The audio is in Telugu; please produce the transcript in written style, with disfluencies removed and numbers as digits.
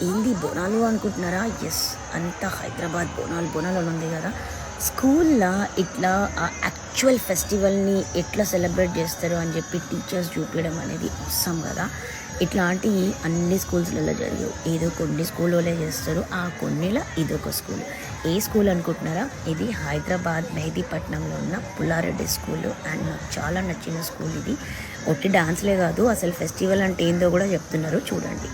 ఏంది బోనాలు అనుకుంటున్నారా? ఎస్, అంతా హైదరాబాద్ బోనాలు అని ఉంది కదా. స్కూల్లో ఇట్లా ఆ యాక్చువల్ ఫెస్టివల్ని ఎట్లా సెలబ్రేట్ చేస్తారు అని చెప్పి టీచర్స్ చూపించడం అనేది అవసరం కదా. ఇట్లాంటివి అన్ని స్కూల్స్లలో జరగవు, ఏదో కొన్ని స్కూల్లోనే చేస్తారు. ఆ కొన్నిలో ఇదొక స్కూల్. ఏ స్కూల్ అనుకుంటున్నారా? ఇది హైదరాబాద్ మెహదీపట్నంలో ఉన్న పుల్లారెడ్డి స్కూల్. అండ్ నాకు చాలా నచ్చిన స్కూల్ ఇది. ఒట్టి డాన్స్లే కాదు, అసలు ఫెస్టివల్ అంటే ఏందో కూడా చెప్తున్నారు, చూడండి.